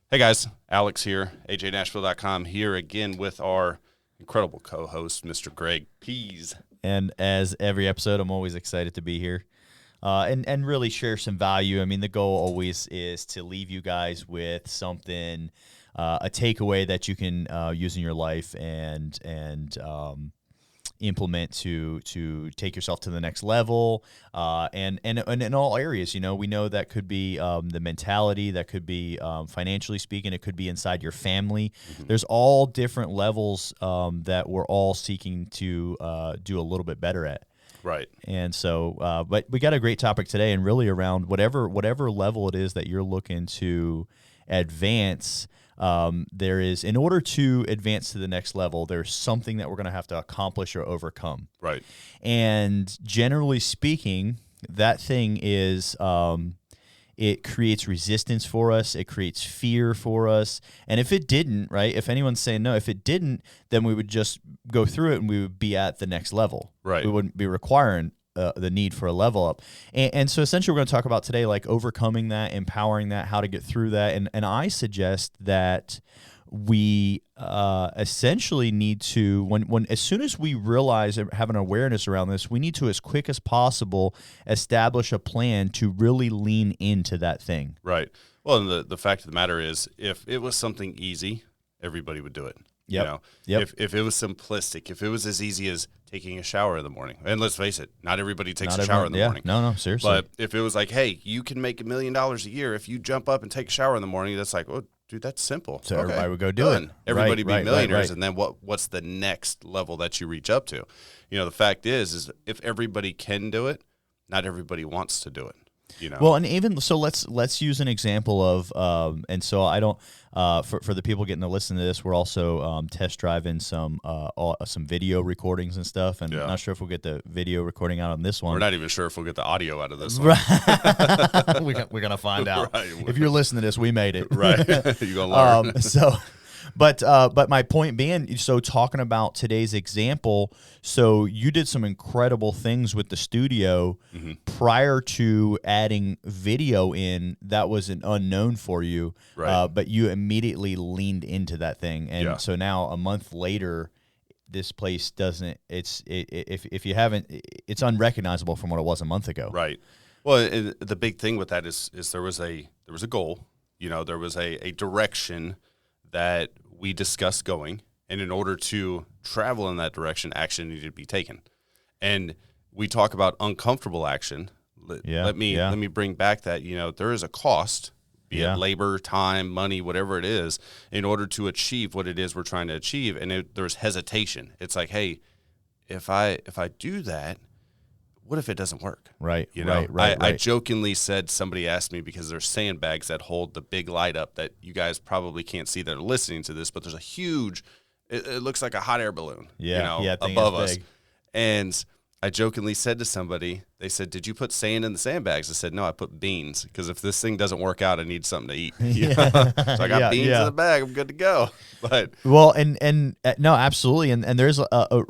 Hey guys, Alex here, ajnashville.com, here again with our incredible co-host, Mr. Greg Pease. And as every episode, I'm always excited to be here and really share some value. I mean, the goal always is to leave you guys with something, a takeaway that you can use in your life and implement to take yourself to the next level, and in all areas. You know, we know that could be the mentality, that could be financially speaking, it could be inside your family. There's all different levels that we're all seeking to do a little bit better at. Right. And so, but we got a great topic today, and really around whatever level it is that you're looking to advance. There is, in order to advance to the next level, there's something that we're going to have to accomplish or overcome. Right. And generally speaking, that thing is, it creates resistance for us. It creates fear for us. And if it didn't, right, if anyone's saying no, if it didn't, then we would just go through it and we would be at the next level. Right. We wouldn't be requiring the need for a level up. And so essentially we're going to talk about today, like overcoming that, empowering that, how to get through that. And I suggest that we essentially need to, when as soon as we realize and have an awareness around this, we need to, as quick as possible, establish a plan to really lean into that thing. Right. Well, and the fact of the matter is, if it was something easy, everybody would do it. Yep. You know, Yep. if it was simplistic, if it was as easy as taking a shower in the morning, and let's face it, not everybody takes Not a shower everyone- in the yeah, morning. No, seriously. But if it was like, hey, you can make $1 million a year if you jump up and take a shower in the morning, that's like, oh, dude, that's simple. So Okay, everybody would go do done. it. Everybody Right, be millionaires, right. and then what's the next level that you reach up to? You know, the fact is if everybody can do it, not everybody wants to do it. You know. Well, and even so, let's use an example of, and so I don't, for the people getting to listen to this, we're also test driving some video recordings and stuff, and Yeah. I'm not sure if we'll get the video recording out on this one. We're not even sure if we'll get the audio out of this one. We're gonna find out. Right. If you're listening to this, we made it. Right. You're going to learn. But my point being, so talking about today's example, so you did some incredible things with the studio prior to adding video in. That was an unknown for you, Right. But you immediately leaned into that thing, and Yeah. so now a month later, this place doesn't. If you haven't, it's unrecognizable from what it was a month ago. Right. Well, and the big thing with that is there was a goal. You know, there was a direction that we discussed going, and in order to travel in that direction, action needed to be taken. And we talk about uncomfortable action. Let me bring back that, you know, there is a cost, be it labor, time, money, whatever it is, in order to achieve what it is we're trying to achieve. And there's hesitation. It's like, hey, if I do that, what if it doesn't work? Right. You know, Right. I jokingly said, somebody asked me, because there's sandbags that hold the big light up that you guys probably can't see that are listening to this, but there's a huge, it looks like a hot air balloon, above us. Big. And I jokingly said to somebody, they said, did you put sand in the sandbags? I said, no, I put beans, because if this thing doesn't work out, I need something to eat. You know? So I got beans in the bag. I'm good to go. But well, and no, absolutely, and there's a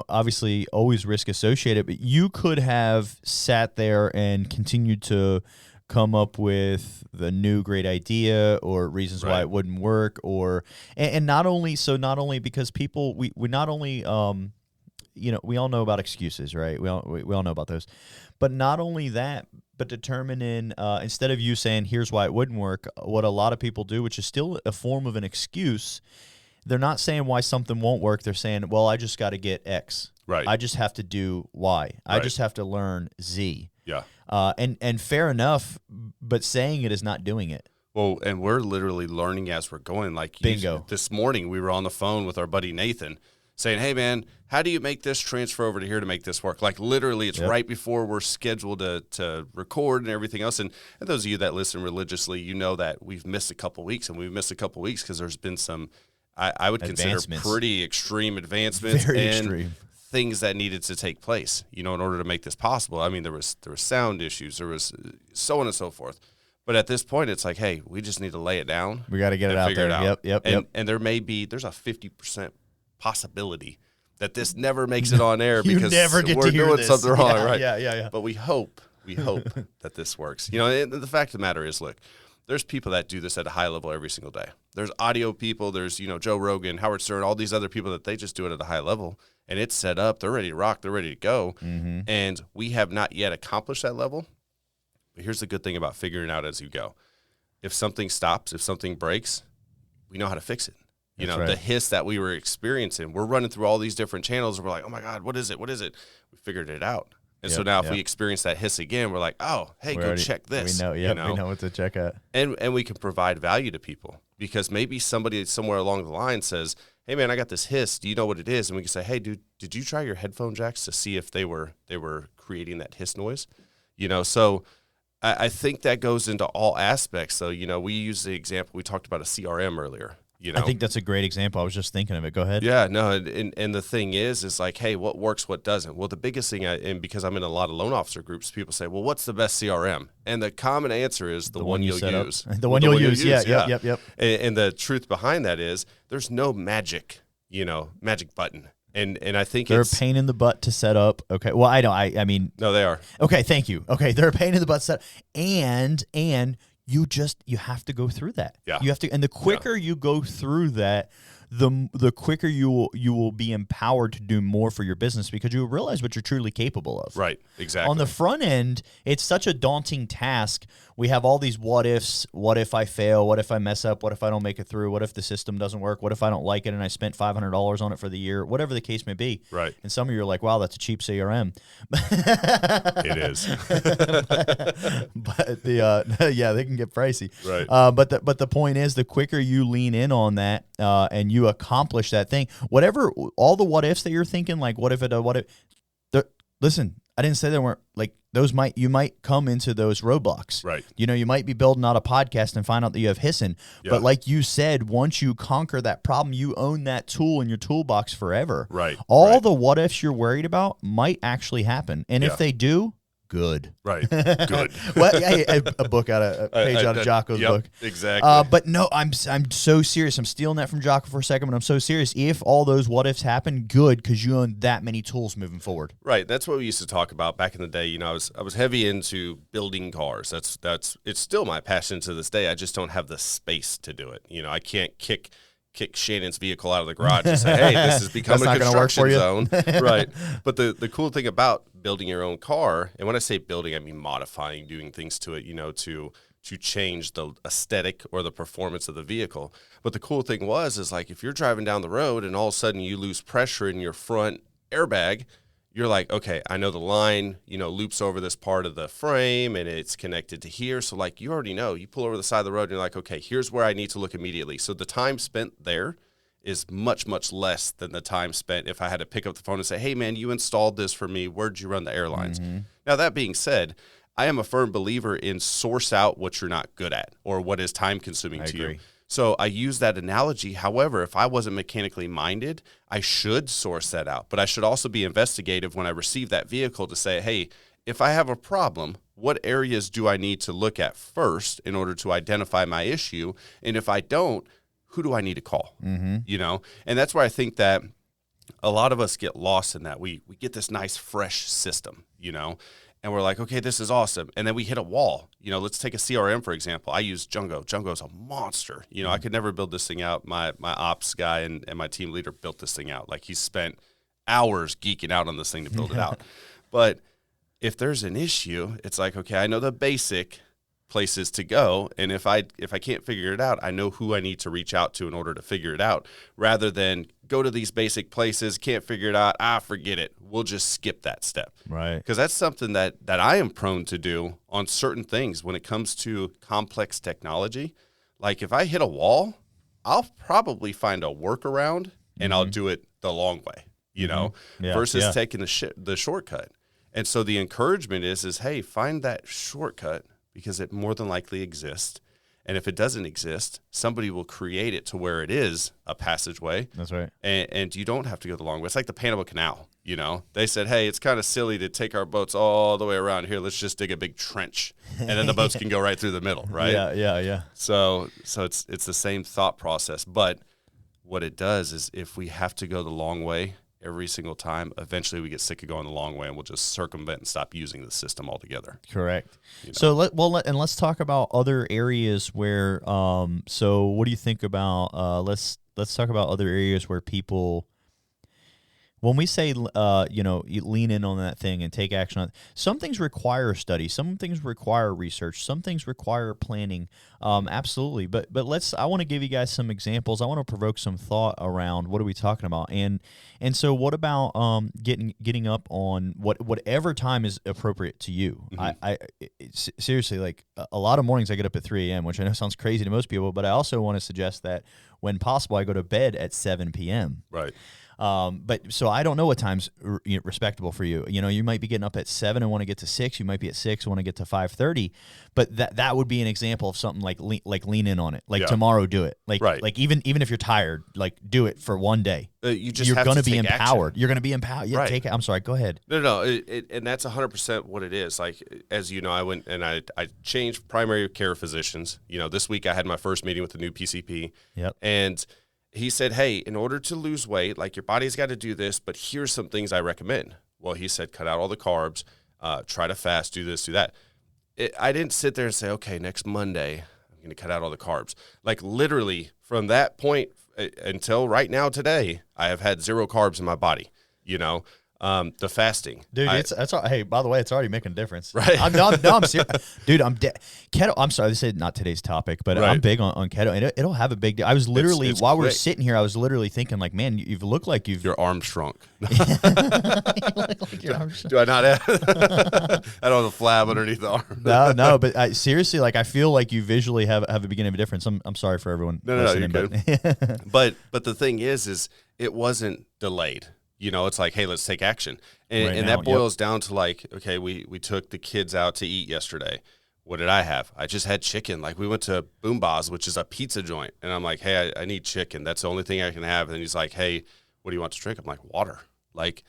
obviously always risk associated, but you could have sat there and continued to come up with the new great idea or reasons why it wouldn't work, or and not only because people we not only we all know about excuses, right? We all know about those. But not only that, but determining, instead of you saying, here's why it wouldn't work, what a lot of people do, which is still a form of an excuse, they're not saying why something won't work. They're saying, well, I just got to get X. Right. I just have to do Y. I just have to learn Z. Yeah. And fair enough, but saying it is not doing it. Well, and we're literally learning as we're going. Like this morning, we were on the phone with our buddy Nathan, saying, hey, man, how do you make this transfer over to here to make this work? Like, literally, it's right before we're scheduled to record and everything else. And those of you that listen religiously, you know that we've missed a couple weeks, and we've missed a couple weeks because there's been some, I would consider pretty extreme advancements and things that needed to take place, you know, in order to make this possible. I mean, there was sound issues, there was so on and so forth. But at this point, it's like, hey, we just need to lay it down. We got to get it out there. Yep. And there's a 50% possibility that this never makes it on air because never get we're to hear doing this. something wrong, right? Yeah. But we hope that this works. You know, and the fact of the matter is, look, there's people that do this at a high level every single day. There's audio people, there's, Joe Rogan, Howard Stern, all these other people that they just do it at a high level, and it's set up, they're ready to rock, they're ready to go. Mm-hmm. And we have not yet accomplished that level. But here's the good thing about figuring out as you go. If something stops, if something breaks, we know how to fix it. The hiss that we were experiencing, we're running through all these different channels, and we're like, oh my God, what is it? What is it? We figured it out. And so now if we experience that hiss again, we're like, oh, hey, go check this. We know what to check out. And we can provide value to people, because maybe somebody somewhere along the line says, hey, man, I got this hiss. Do you know what it is? And we can say, hey, dude, did you try your headphone jacks to see if they were creating that hiss noise? So I think that goes into all aspects. So, we use the example, we talked about a CRM earlier. I think that's a great example. I was just thinking of it. Go ahead. Yeah, no, and the thing is like, hey, what works, what doesn't? Well, the biggest thing, and because I'm in a lot of loan officer groups, people say, well, what's the best CRM? And the common answer is the one you'll use. The one you'll use, yeah. Yep. And the truth behind that is there's no magic button. And I think they're a pain in the butt to set up. Okay. Well, I mean. No, they are. Okay, thank you. Okay, they're a pain in the butt to set up. And you have to go through that. Yeah. You have to, and the quicker you go through that, the quicker you will be empowered to do more for your business, because you realize what you're truly capable of. Right, exactly. On the front end, it's such a daunting task. We have all these what ifs. What if I fail? What if I mess up? What if I don't make it through? What if the system doesn't work? What if I don't like it and I spent $500 on it for the year? Whatever the case may be. Right. And some of you are like, wow, that's a cheap CRM. It is. But they can get pricey. Right. But the point is, the quicker you lean in on that and you accomplish that thing, whatever, all the what ifs that you're thinking, like what if it, listen, I didn't say there weren't, like, you might come into those roadblocks. Right. You might be building out a podcast and find out that you have hissing. Yep. But like you said, once you conquer that problem, you own that tool in your toolbox forever. Right. All the what ifs you're worried about might actually happen. And if they do, good. Right. Good. Well, a book out of a page out of Jocko's book. Exactly. But no, I'm so serious. I'm stealing that from Jocko for a second, but I'm so serious. If all those what ifs happen, good, because you own that many tools moving forward. Right. That's what we used to talk about back in the day. I was heavy into building cars. That's it's still my passion to this day. I just don't have the space to do it. I can't kick Shannon's vehicle out of the garage and say, hey, this is becoming a construction zone. Right. But the cool thing about building your own car, and when I say building, I mean modifying, doing things to it, to change the aesthetic or the performance of the vehicle. But the cool thing is like, if you're driving down the road and all of a sudden you lose pressure in your front airbag, you're like, okay, I know the line, loops over this part of the frame and it's connected to here. So like, you already know, you pull over the side of the road and you're like, okay, here's where I need to look immediately. So the time spent there is much, much less than the time spent if I had to pick up the phone and say, hey man, you installed this for me. Where'd you run the airlines? Mm-hmm. Now that being said, I am a firm believer in source out what you're not good at or what is time consuming to you. So I use that analogy. However, if I wasn't mechanically minded, I should source that out. But I should also be investigative when I receive that vehicle to say, hey, if I have a problem, what areas do I need to look at first in order to identify my issue? And if I don't, who do I need to call? Mm-hmm. And that's where I think that a lot of us get lost in that. We get this nice, fresh system, and we're like, okay, this is awesome. And then we hit a wall. Let's take a CRM, for example. I use Jungo. Jungo's a monster. I could never build this thing out. My ops guy and my team leader built this thing out. Like, he spent hours geeking out on this thing to build it out. But if there's an issue, it's like, okay, I know the basic places to go, and if I can't figure it out, I know who I need to reach out to in order to figure it out, rather than go to these basic places, can't figure it out, forget it, we'll just skip that step. Right. Because that's something that I am prone to do on certain things when it comes to complex technology. Like, if I hit a wall, I'll probably find a workaround and I'll do it the long way, versus taking the shortcut. And so the encouragement is hey, find that shortcut, because it more than likely exists. And if it doesn't exist, somebody will create it to where it is a passageway. That's right. And you don't have to go the long way. It's like the Panama Canal, They said, hey, it's kind of silly to take our boats all the way around here. Let's just dig a big trench, and then the boats can go right through the middle, right? Yeah. So it's the same thought process. But what it does is, if we have to go the long way every single time, eventually we get sick of going the long way and we'll just circumvent and stop using the system altogether. Correct. You know? So let's talk about other areas where, so what do you think about, let's talk about other areas where people, when we say, you lean in on that thing and take action on it, some things require study, some things require research, some things require planning. Absolutely. But I want to give you guys some examples. I want to provoke some thought around what are we talking about. And so what about getting up on whatever time is appropriate to you? Seriously, like a lot of mornings I get up at 3 a.m., which I know sounds crazy to most people, but I also want to suggest that when possible, I go to bed at 7 p.m. Right. But so I don't know what time's respectable for you. You know, you might be getting up at 7 and want to get to 6. You might be at 6 and want to get to 5:30. But that would be an example of something like lean in on it. Like tomorrow, do it. Like even if you're tired, like do it for one day. You're going to be empowered. Action. You're going to be empowered. Yeah, right. I'm sorry. Go ahead. No. And that's 100% what it is. Like, as you know, I went and I changed primary care physicians. You know, this week I had my first meeting with the new PCP. Yep. And he said, hey, in order to lose weight, like your body's got to do this, but here's some things I recommend. Well, he said, cut out all the carbs, try to fast, do this, do that. I didn't sit there and say, okay, next Monday, I'm going to cut out all the carbs. Like literally from that point until right now today, I have had 0 carbs in my body, you know. The fasting, dude. Hey, by the way, it's already making a difference, right? I'm serious, dude. Keto. I'm sorry, this is not today's topic, but right. I'm big on keto, and it'll have a big deal. I was literally it's while we were sitting here, I was literally thinking, like, man, you've looked like your arm shrunk. You like your arm shrunk. Do I not have? I don't have a flab underneath the arm. No, but seriously, like, I feel like you visually have a beginning of a difference. I'm sorry for everyone. No, you're good. but the thing is it wasn't delayed. You know, it's like, hey, let's take action. And that boils down to like, okay, we took the kids out to eat yesterday. What did I have? I just had chicken. Like we went to Boomba's, which is a pizza joint. And I'm like, hey, I need chicken. That's the only thing I can have. And he's like, hey, what do you want to drink? I'm like, water. Like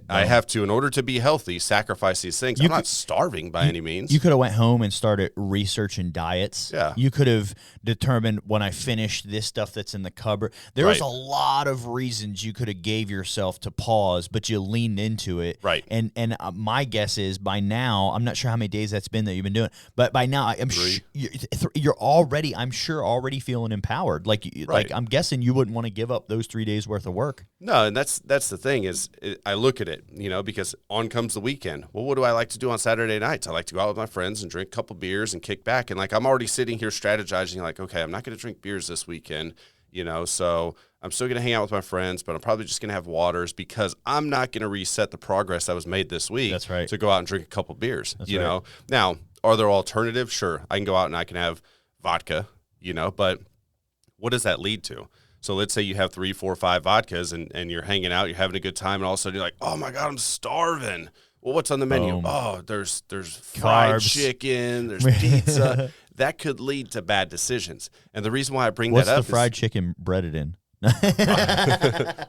I have to, in order to be healthy, sacrifice these things. I'm not starving by any means. You could have went home and started researching diets. Yeah. You could have determined when I finish this stuff that's in the cupboard. There was a lot of reasons you could have gave yourself to pause, but you leaned into it. Right. And my guess is by now, I'm not sure how many days that's been that you've been doing, but by now I'm you're already, I'm sure, already feeling empowered. Like I'm guessing you wouldn't want to give up those 3 days worth of work. No, and that's the thing is I look at it, you know, because on comes the weekend. Well, what do I like to do on Saturday nights? I like to go out with my friends and drink a couple beers and kick back. And like I'm already sitting here strategizing, like, okay, I'm not going to drink beers this weekend, you know, so I'm still going to hang out with my friends, but I'm probably just going to have waters because I'm not going to reset the progress that was made this week. That's right. To go out and drink a couple beers, That's you right. know. Now, are there alternatives? Sure. I can go out and I can have vodka, you know, but what does that lead to? So let's say you have 3, 4, 5 vodkas and you're hanging out, you're having a good time, and all of a sudden you're like, oh my God, I'm starving. Well, what's on the menu? Boom. Oh, there's fried chicken, there's pizza. That could lead to bad decisions. And the reason why I bring that up is... What's the fried chicken breaded in?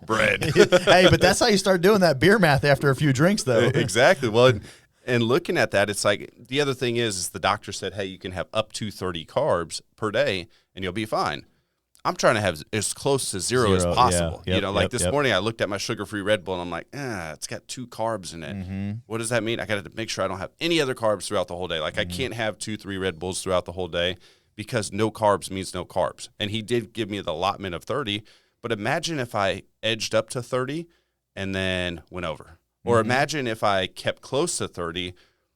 Bread. Hey, but that's how you start doing that beer math after a few drinks, though. Exactly. Well, and looking at that, it's like the other thing is the doctor said, hey, you can have up to 30 carbs per day and you'll be fine. I'm trying to have as close to zero as possible. Yeah. You know, like this morning I looked at my sugar-free Red Bull and I'm like, it's got 2 carbs in it. Mm-hmm. What does that mean? I got to make sure I don't have any other carbs throughout the whole day. Like I can't have 2, 3 Red Bulls throughout the whole day because no carbs means no carbs. And he did give me the allotment of 30, but imagine if I edged up to 30 and then went over. Or imagine if I kept close to 30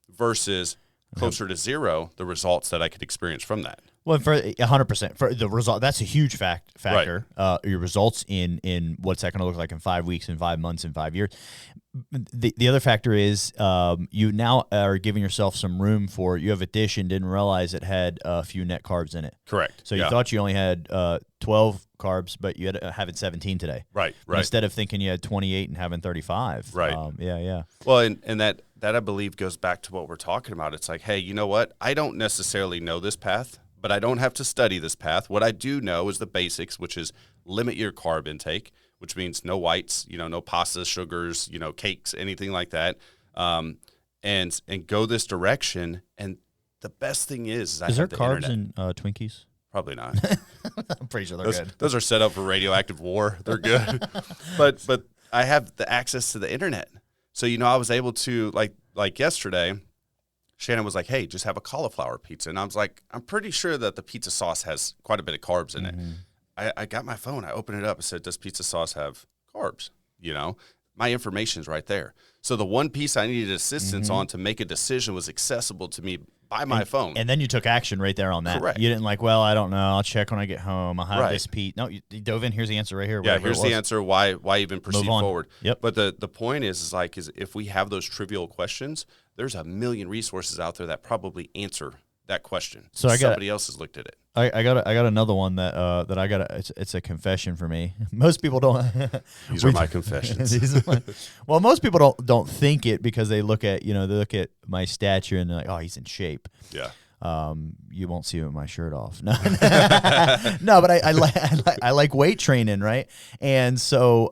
versus closer to 0, the results that I could experience from that. Well, for 100%, for the result, that's a huge factor. Right. Your results in what's that going to look like in 5 weeks, in 5 months, in 5 years. The other factor is you now are giving yourself some room for. You have a dish and didn't realize it had a few net carbs in it. Correct. So you thought you only had 12 carbs, but you had having 17 today. Right. Instead of thinking you had 28 and having 35. Right. Yeah. Well, and that I believe goes back to what we're talking about. It's like, hey, you know what? I don't necessarily know this path, but I don't have to study this path. What I do know is the basics, which is limit your carb intake, which means no whites, you know, no pasta, sugars, you know, cakes, anything like that, and go this direction. And the best thing is there carbs in Twinkies? Probably not. I'm pretty sure they're good. Those are set up for radioactive war. They're good. but I have the access to the internet. So, I was able to, like yesterday, Shannon was like, hey, just have a cauliflower pizza. And I was like, I'm pretty sure that the pizza sauce has quite a bit of carbs in it. I got my phone. I opened it up. I said, does pizza sauce have carbs? My information's right there. So the one piece I needed assistance on to make a decision was accessible to me by my phone. And then you took action right there on that. Correct. You didn't I don't know. I'll check when I get home. I'll have this Pete. No, you dove in. Here's the answer right here. Yeah, here's the answer. Why even proceed forward? Yep. But the point is if we have those trivial questions, there's a million resources out there that probably answer that question. So somebody else has looked at it. I got another one that I got. It's a confession for me. Most people don't. These are my confessions. Well, most people don't think it because they look at my stature and they're like, oh, he's in shape. Yeah. You won't see him with my shirt off. No, no, but I like weight training, right? And so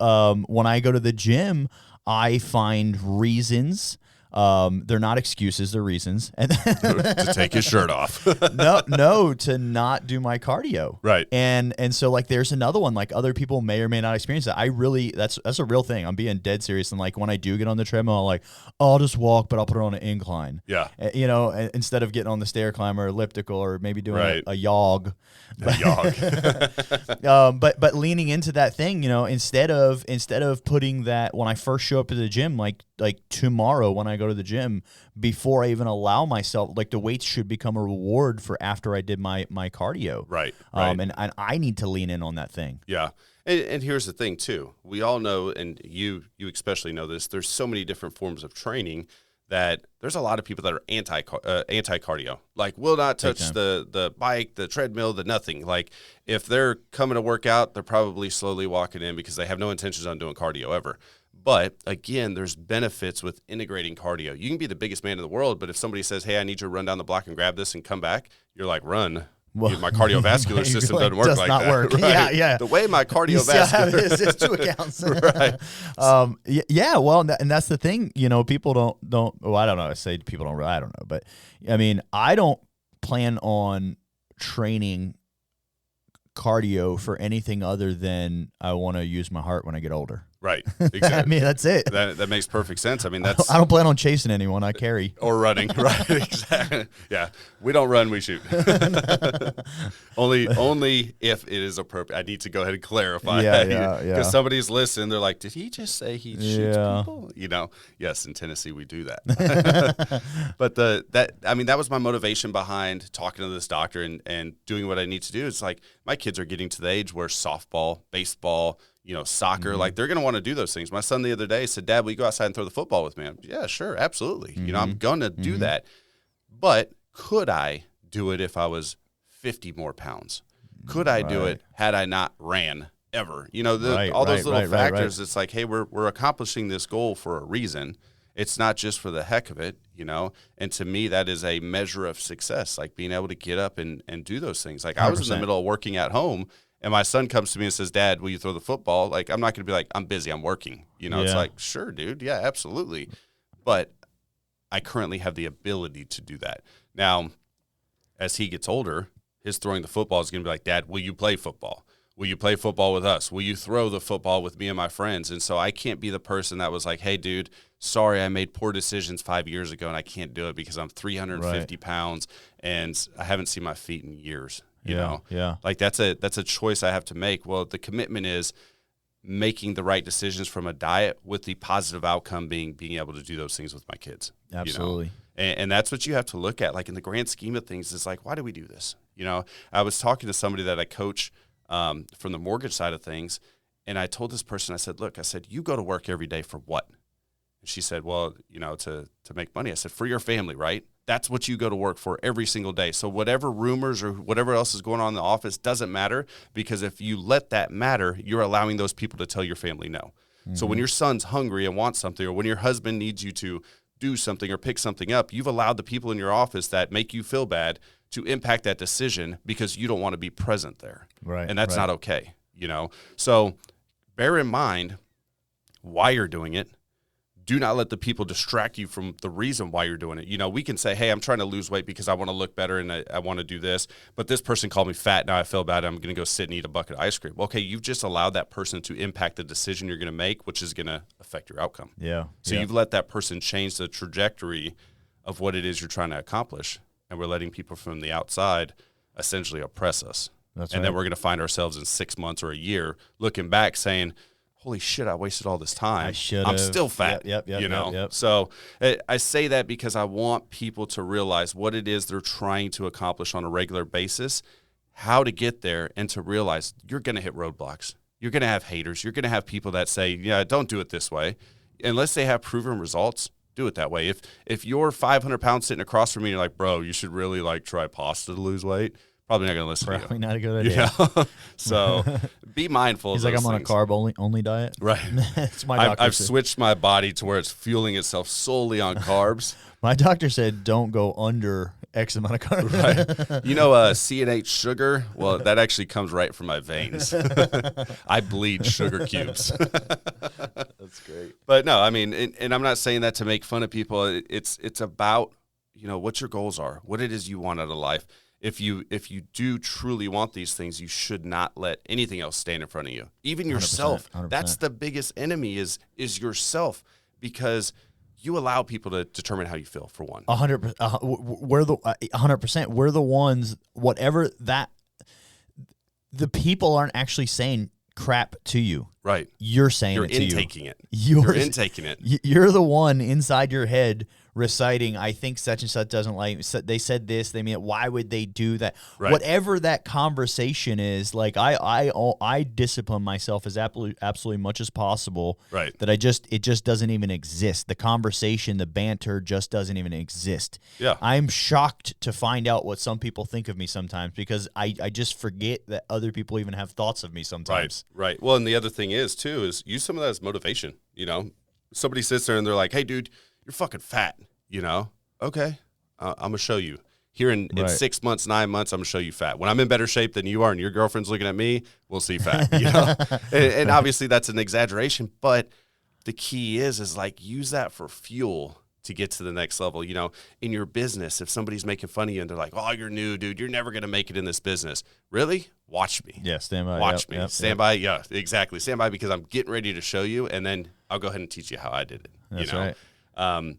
when I go to the gym, I find reasons. They're not excuses, they're reasons. And to take his shirt off. no, to not do my cardio. Right. And so there's another one, other people may or may not experience that. That's a real thing. I'm being dead serious. And when I do get on the treadmill, I'll just walk, but I'll put it on an incline. Yeah. Instead of getting on the stair climber, elliptical, or maybe doing a jog. But leaning into that thing, instead of putting that when I first show up to the gym, like tomorrow when I go to the gym, before I even allow myself, the weights should become a reward for after I did my cardio. Right. And I need to lean in on that thing. Yeah. And here's the thing too. We all know, and you especially know this, there's so many different forms of training that there's a lot of people that are anti-cardio, will not touch the bike, the treadmill, the nothing. If they're coming to work out, they're probably slowly walking in because they have no intentions on doing cardio ever. But again, there's benefits with integrating cardio. You can be the biggest man in the world, but if somebody says, hey, I need you to run down the block and grab this and come back, you're like, run. Well, my cardiovascular system doesn't work like that. Work. Right? Yeah. The way my cardiovascular it's two accounts. Right. Yeah. Well, and that's the thing. People don't. Well, I don't know. I say people don't. I don't know. But I mean, I don't plan on training cardio for anything other than I want to use my heart when I get older. Right. Exactly. I mean, that's it. That makes perfect sense. I mean, I don't plan on chasing anyone. I carry. Or running. Right. Exactly. Yeah. We don't run, we shoot. Only if it is appropriate. I need to go ahead and clarify. Yeah. Because somebody's listening. They're like, did he just say he shoots people? Yes, in Tennessee we do that. But that was my motivation behind talking to this doctor and doing what I need to do. It's my kids are getting to the age where softball, baseball, soccer, they're going to want to do those things. My son the other day said, Dad, will you go outside and throw the football with me? Yeah, sure. Absolutely. I'm going to do that. But could I do it if I was 50 more pounds? Could I do it had I not ran ever? All those little factors. Right. It's hey, we're accomplishing this goal for a reason. It's not just for the heck of it, and to me, that is a measure of success, being able to get up and do those things. I was in the middle of working at home, and my son comes to me and says, Dad, will you throw the football? I'm not going to be I'm busy, I'm working. It's sure, dude. Yeah, absolutely. But I currently have the ability to do that. Now, as he gets older, his throwing the football is going to be Dad, will you play football? Will you play football with us? Will you throw the football with me and my friends? And so I can't be the person that was hey, dude, sorry, I made poor decisions 5 years ago and I can't do it because I'm 350 pounds and I haven't seen my feet in years. You know, that's a choice I have to make. Well, the commitment is making the right decisions from a diet with the positive outcome being able to do those things with my kids. Absolutely. And that's what you have to look at. In the grand scheme of things, it's why do we do this? I was talking to somebody that I coach from the mortgage side of things, and I told this person, I said, look, you go to work every day for what? And she said, well, to make money. I said, for your family, right? That's what you go to work for every single day. So whatever rumors or whatever else is going on in the office doesn't matter, because if you let that matter, you're allowing those people to tell your family no. Mm-hmm. So when your son's hungry and wants something, or when your husband needs you to do something or pick something up, you've allowed the people in your office that make you feel bad to impact that decision because you don't want to be present there. Right. And that's not okay, So bear in mind why you're doing it. do not let the people distract you from the reason why you're doing it. You know, we can say, hey, I'm trying to lose weight because I want to look better and I want to do this, but this person called me fat. Now I feel bad. I'm going to go sit and eat a bucket of ice cream. Okay, you've just allowed that person to impact the decision you're going to make, which is going to affect your outcome. Yeah. So you've let that person change the trajectory of what it is you're trying to accomplish, and we're letting people from the outside essentially oppress us. That's and right. then we're going to find ourselves in 6 months or a year looking back saying, holy shit, I wasted all this time. I should have. I'm still fat. Yep, you know? Yep. So I say that because I want people to realize what it is they're trying to accomplish on a regular basis, how to get there, and to realize you're going to hit roadblocks. You're going to have haters. You're going to have people that say, yeah, don't do it this way. Unless they have proven results, do it that way. If you're 500 pounds sitting across from me and you're like, bro, you should really like try pasta to lose weight, probably not going to listen to you. Probably not a good idea. Yeah. So be mindful He's of like, those I'm on a things. carb only diet. Right. It's my doctor. I've switched my body to where it's fueling itself solely on carbs. My doctor said don't go under X amount of carbs. Right. You know, CNH sugar, well, that actually comes right from my veins. I bleed sugar cubes. That's great. But no, I mean, and I'm not saying that to make fun of people. It's about, you know, what your goals are, what it is you want out of life. If you do truly want these things, you should not let anything else stand in front of you, even yourself. 100%. That's the biggest enemy is yourself, because you allow people to determine how you feel, for one. 100%. We're the 100%. We're the ones. Whatever that, the people aren't actually saying crap to you. Right. You're saying You're it to you. intaking it. You're intaking it. You're the one inside your head reciting, I think such and such doesn't like, they said this, they mean it, why would they do that? Right. Whatever that conversation is, like I discipline myself as absolutely much as possible. Right. That it just doesn't even exist. The conversation, the banter just doesn't even exist. Yeah. I'm shocked to find out what some people think of me sometimes, because I just forget that other people even have thoughts of me sometimes. Right. Well, and the other thing is, too, is use some of that as motivation. You know, somebody sits there and they're like, hey, dude, you're fucking fat, you know? Okay, I'm going to show you. Here in 6 months, 9 months, I'm going to show you fat. When I'm in better shape than you are and your girlfriend's looking at me, we'll see fat, you know? and obviously that's an exaggeration, but the key is like, use that for fuel to get to the next level. You know, in your business, if somebody's making fun of you and they're like, oh, you're new, dude, you're never going to make it in this business. Really? Watch me. Yeah, stand by. Watch me. Stand by. Yeah, exactly. Stand by, because I'm getting ready to show you, and then I'll go ahead and teach you how I did it. That's you know? right.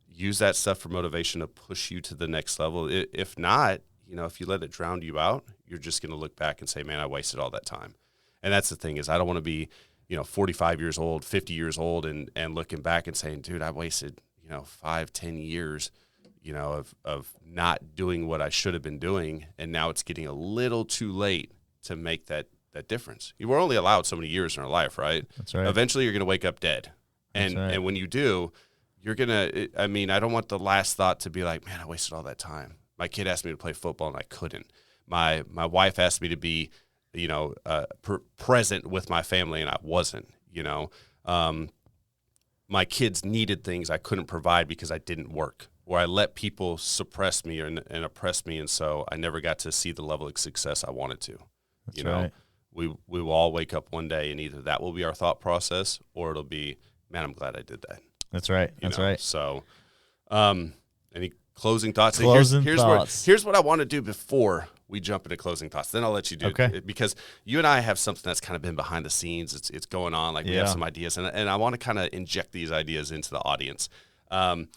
Use that stuff for motivation to push you to the next level. If not, you know, if you let it drown you out, you're just going to look back and say, man, I wasted all that time. And that's the thing, is I don't want to be, you know, 45 years old, 50 years old, and looking back and saying, dude, I wasted, you know, 5-10 years, you know, of not doing what I should have been doing. And now it's getting a little too late to make that difference. You were only allowed so many years in our life, right? That's right. Eventually you're going to wake up dead. And when you do, you're going to, I mean, I don't want the last thought to be like, man, I wasted all that time. My kid asked me to play football and I couldn't. My wife asked me to be, you know, present with my family and I wasn't, you know. My kids needed things I couldn't provide because I didn't work, or I let people suppress me and oppress me. And so I never got to see the level of success I wanted to. That's you know, right. we will all wake up one day and either that will be our thought process, or it'll be, man, I'm glad I did that. That's right. That's right. So, any closing thoughts? Closing here's thoughts. Here's what I want to do before we jump into closing thoughts. Then I'll let you do it, because you and I have something that's kind of been behind the scenes. It's going on. Like we have some ideas, and I want to kind of inject these ideas into the audience. And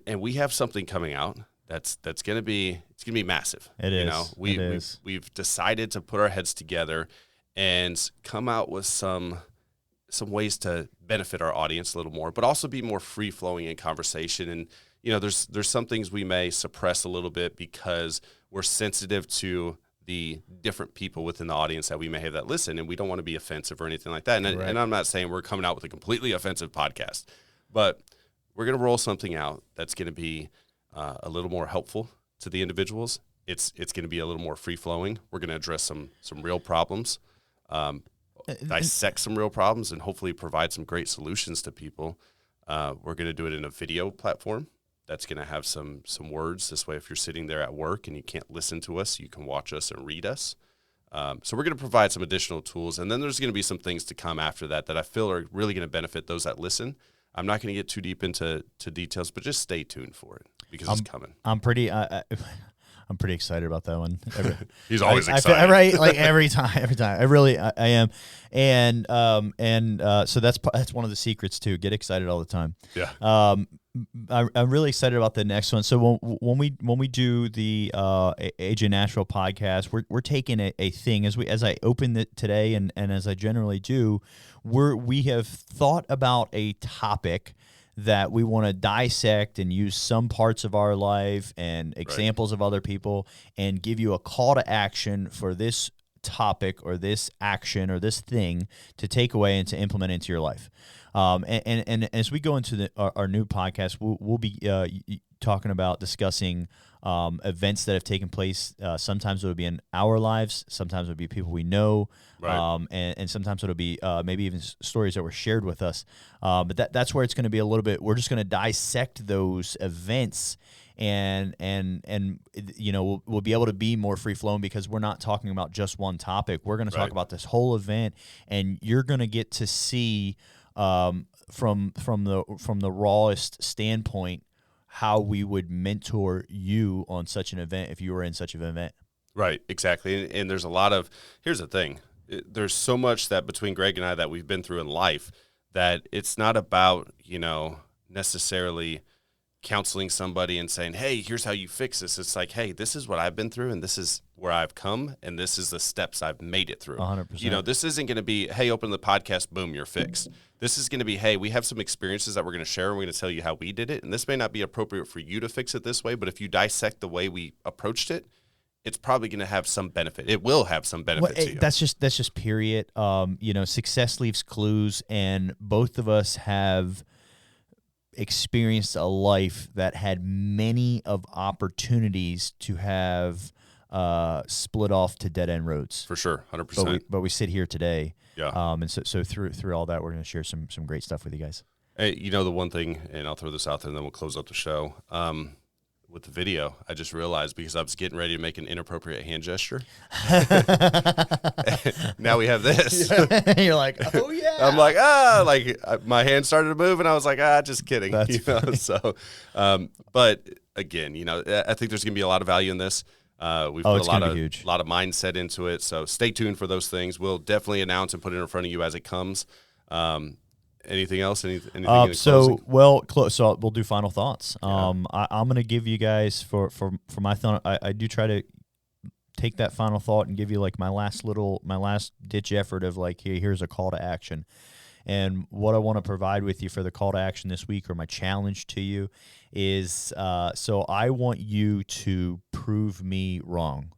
we have something coming out that's going to be massive. It is. You know, we've decided to put our heads together and come out with some ways to benefit our audience a little more, but also be more free flowing in conversation. And you know, there's some things we may suppress a little bit because we're sensitive to the different people within the audience that we may have that listen, and we don't want to be offensive or anything like that. And I'm not saying we're coming out with a completely offensive podcast, but we're going to roll something out that's going to be a little more helpful to the individuals. It's going to be a little more free flowing. We're going to address some real problems, dissect some real problems, and hopefully provide some great solutions to people. We're going to do it in a video platform that's going to have some words. This way, if you're sitting there at work and you can't listen to us, you can watch us and read us. So we're going to provide some additional tools, and then there's going to be some things to come after that I feel are really going to benefit those that listen. I'm not going to get too deep into details, but just stay tuned for it because it's coming. I'm pretty excited about that one. He's always excited, right? Like every time. I am, and so that's one of the secrets too. Get excited all the time. Yeah. I'm really excited about the next one. So when we do the Age of Nashville podcast, we're taking a thing as I open it today, and as I generally do, we have thought about a topic that we want to dissect and use some parts of our life and examples of other people and give you a call to action for this topic or this action or this thing to take away and to implement into your life. And as we go into our new podcast, we'll be talking about discussing events that have taken place. Sometimes it'll be in our lives. Sometimes it'll be people we know. Right. And sometimes it'll be maybe even stories that were shared with us. But that's where it's going to be a little bit. We're just going to dissect those events, and we'll be able to be more free flowing because we're not talking about just one topic. We're going to talk about this whole event, and you're going to get to see from the rawest standpoint how we would mentor you on such an event if you were in such an event. Right, exactly. And there's a lot of, here's the thing, there's so much that between Greg and I that we've been through in life that it's not about, necessarily counseling somebody and saying, hey, here's how you fix this. It's like, hey, this is what I've been through, and this is where I've come, and this is the steps I've made it through. 100%. This isn't going to be, hey, open the podcast, boom, you're fixed. This is going to be, hey, we have some experiences that we're going to share, and we're going to tell you how we did it. And this may not be appropriate for you to fix it this way, but if you dissect the way we approached it, it's probably going to have some benefit. It will have some benefit to you. That's just period. Success leaves clues, and both of us have experienced a life that had many of opportunities to have split off to dead end roads. For sure, 100%. But we sit here today. Yeah. And so through all that, we're going to share some great stuff with you guys. Hey, the one thing, and I'll throw this out there, and then we'll close up the show. With the video, I just realized because I was getting ready to make an inappropriate hand gesture. Now we have this. You're like, oh yeah. I'm like, my hand started to move, and I was like, just kidding. That's funny. So, but again, I think there's going to be a lot of value in this. We've put a lot of mindset into it. So stay tuned for those things. We'll definitely announce and put it in front of you as it comes. Anything else? Anything so we'll do final thoughts. Yeah. I'm going to give you guys for my thought. I do try to take that final thought and give you like my last ditch effort of like, here's a call to action. And what I want to provide with you for the call to action this week, or my challenge to you, is so I want you to prove me wrong.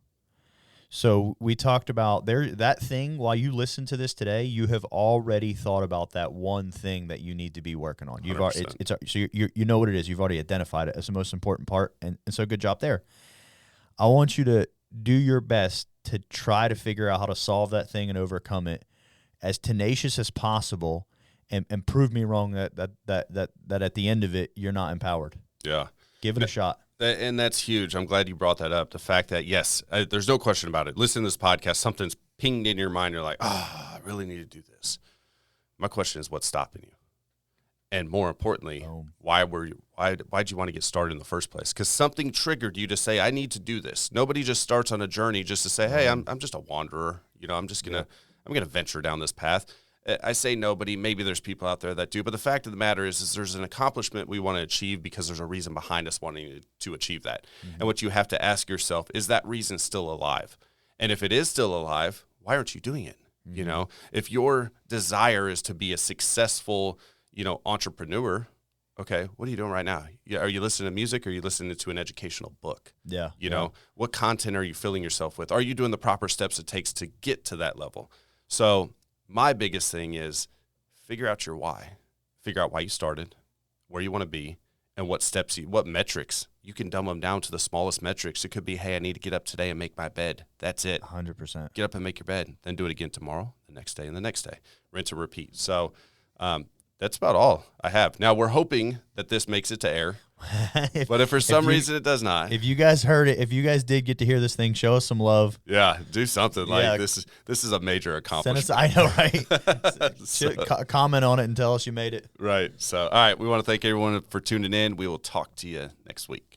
So we talked about that thing. While you listen to this today, you have already thought about that one thing that you need to be working on. You've already, so you know what it is. You've already identified it as the most important part, and so good job there. I want you to do your best to try to figure out how to solve that thing and overcome it as tenacious as possible, and prove me wrong that at the end of it you're not empowered. Yeah, give it a shot. And that's huge. I'm glad you brought that up. The fact that, yes, there's no question about it. Listen to this podcast, something's pinged in your mind. You're like, I really need to do this. My question is, what's stopping you? And more importantly, why'd you want to get started in the first place? Because something triggered you to say, I need to do this. Nobody just starts on a journey just to say, hey, I'm just a wanderer. I'm just going to I'm going to venture down this path. I say nobody. Maybe there's people out there that do. But the fact of the matter is there's an accomplishment we want to achieve because there's a reason behind us wanting to achieve that. Mm-hmm. And what you have to ask yourself, is that reason still alive? And if it is still alive, why aren't you doing it? Mm-hmm. If your desire is to be a successful, entrepreneur, okay, what are you doing right now? Are you listening to music, or are you listening to an educational book? Yeah. What content are you filling yourself with? Are you doing the proper steps it takes to get to that level? So my biggest thing is figure out your why. Figure out why you started, where you want to be, and what metrics. You can dumb them down to the smallest metrics. It could be, hey, I need to get up today and make my bed. That's it. 100%. Get up and make your bed. Then do it again tomorrow, the next day, and the next day. Rinse and repeat. So that's about all I have. Now, we're hoping that this makes it to air. But if for some reason it does not, if you guys heard it, if you guys did get to hear this thing, show us some love. Yeah, do something. Like this is a major accomplishment. I know, right? Comment on it and tell us you made it. Right. So, all right, we want to thank everyone for tuning in. We will talk to you next week.